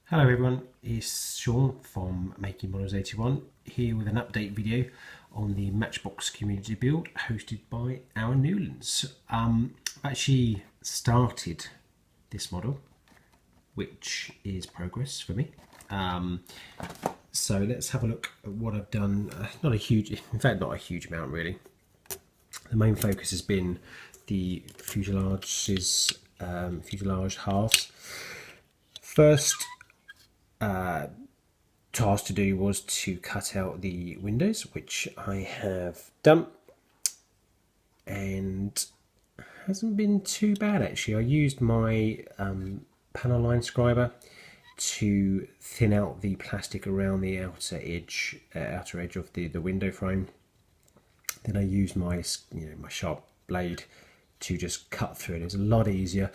Hello everyone, it's Sean from Making Models 81 here with an update video on the Matchbox community build hosted by our Newlands. I've actually started this model, which is progress for me. So let's have a look at what I've done. Not a huge amount really. The main focus has been the fuselage halves. First task to do was to cut out the windows, which I have done, and hasn't been too bad actually. I used my panel line scriber to thin out the plastic around the outer edge of the window frame. Then I used my my sharp blade to just cut through it. It's a lot easier.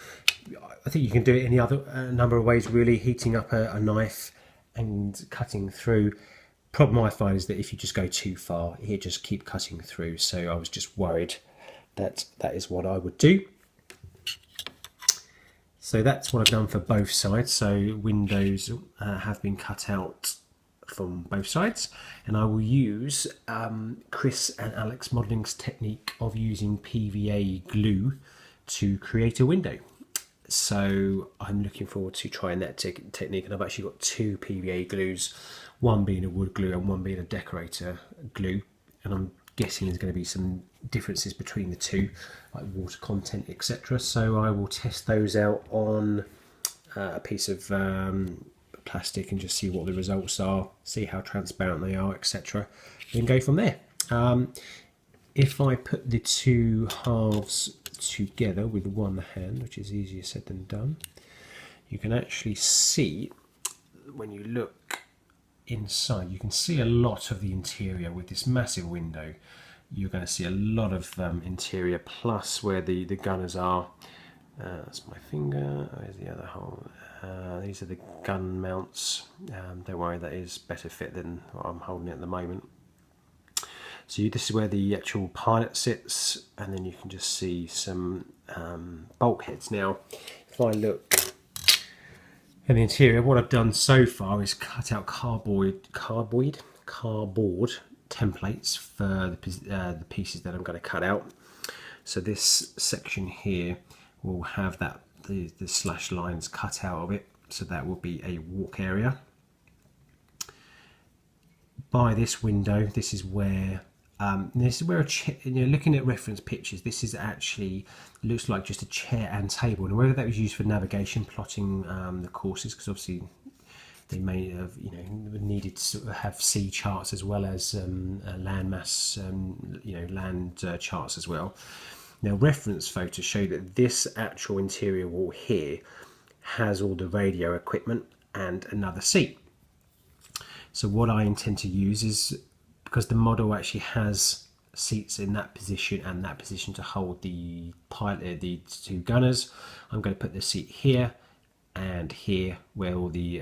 I think you can do it any other number of ways really, heating up a knife and cutting through. Problem I find is that if you just go too far, it just keep cutting through. So I was just worried that is what I would do. So that's what I've done for both sides. So windows have been cut out from both sides, and I will use Chris and Alex Modelling's technique of using PVA glue to create a window. So I'm looking forward to trying that technique, and I've actually got two PVA glues, one being a wood glue and one being a decorator glue, and I'm guessing there's going to be some differences between the two, like water content, etc. So I will test those out on a piece of plastic and just see what the results are, see how transparent they are, etc. Then go from there. If I put the two halves together with one hand, which is easier said than done, you can actually see, when you look inside, you can see a lot of the interior. With this massive window, you're going to see a lot of interior, plus where the gunners are. That's my finger. Where's the other hole? These are the gun mounts. Don't worry, that is better fit than what I'm holding at the moment. So this is where the actual pilot sits, and then you can just see some bulkheads. Now, if I look at the interior, what I've done so far is cut out cardboard templates for the pieces that I'm going to cut out. So this section here will have the slash lines cut out of it, so that will be a walk area. By this window, this is where looking at reference pictures, this is actually looks like just a chair and table, and whether that was used for navigation, plotting the courses, because obviously they may have needed to have sea charts as well as land mass, land charts as well. Now, reference photos show that this actual interior wall here has all the radio equipment and another seat. So what I intend to use is, because the model actually has seats in that position and that position to hold the pilot, the two gunners, I'm going to put the seat here and here where all the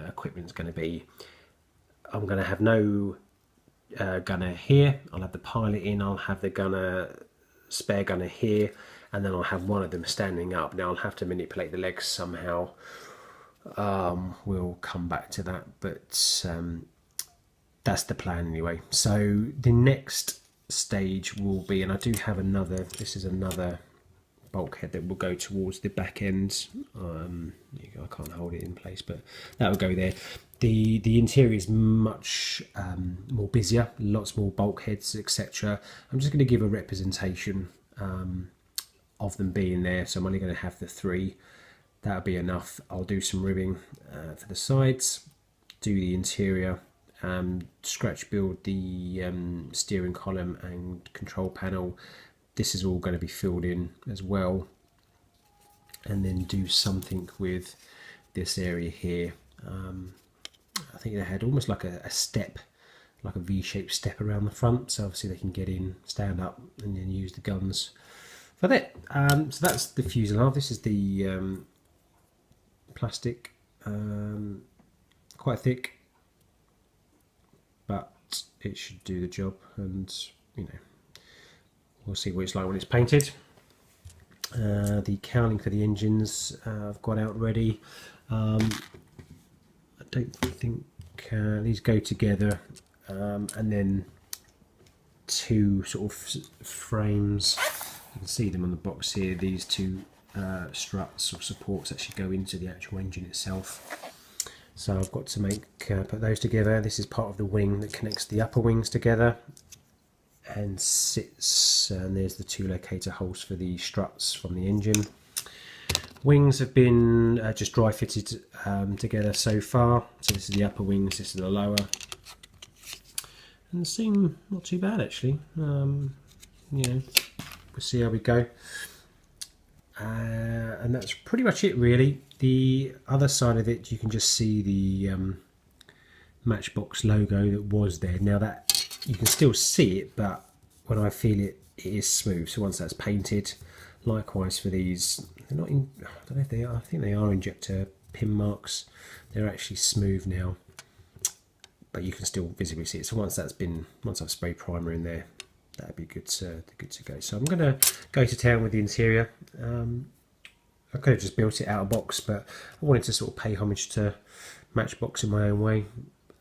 equipment is going to be. I'm going to have no gunner here. I'll have the pilot in, I'll have the spare gunner here, and then I'll have one of them standing up. Now I'll have to manipulate the legs somehow. We'll come back to that, but that's the plan anyway. So the next stage will be, and I do have this is another bulkhead that will go towards the back end. I can't hold it in place, but that will go there. The interior is much more busier, lots more bulkheads, etc. I'm just going to give a representation of them being there, so I'm only going to have the three. That'll be enough. I'll do some ribbing for the sides, do the interior, scratch build the steering column and control panel. This is all going to be filled in as well, and then do something with this area here. I think they had almost like a step, like a V-shaped step around the front, so obviously they can get in, stand up, and then use the guns for that. So that's the fuselage. This is the plastic, quite thick, but it should do the job, and we'll see what it's like when it's painted. The cowling for the engines I've got out ready. don't think these go together, and then two sort of frames. You can see them on the box here. These two struts or supports actually go into the actual engine itself. So I've got to put those together. This is part of the wing that connects the upper wings together and sits, and there's the two locator holes for the struts from the engine. Wings have been just dry fitted together so far. So this is the upper wings, this is the lower, and they seem not too bad actually. You know, we'll see how we go. And that's pretty much it really. The other side of it, you can just see the Matchbox logo that was there. Now that you can still see it, but when I feel it, it is smooth. So once that's painted, likewise for these, they're not in, I don't know if they are, I think they are injector pin marks. They're actually smooth now, but you can still visibly see it. So once I've sprayed primer in there, that'd be good to go. So I'm going to go to town with the interior. I could have just built it out of box, but I wanted to sort of pay homage to Matchbox in my own way.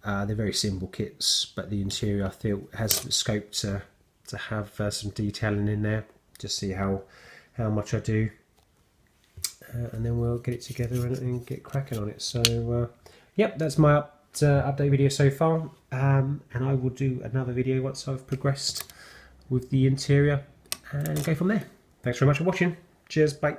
They're very simple kits, but the interior I feel has the scope to have some detailing in there. Just see how much I do, and then we'll get it together and get cracking on it. So yep, that's my update video so far, and I will do another video once I've progressed with the interior and go from there. Thanks very much for watching. Cheers, bye.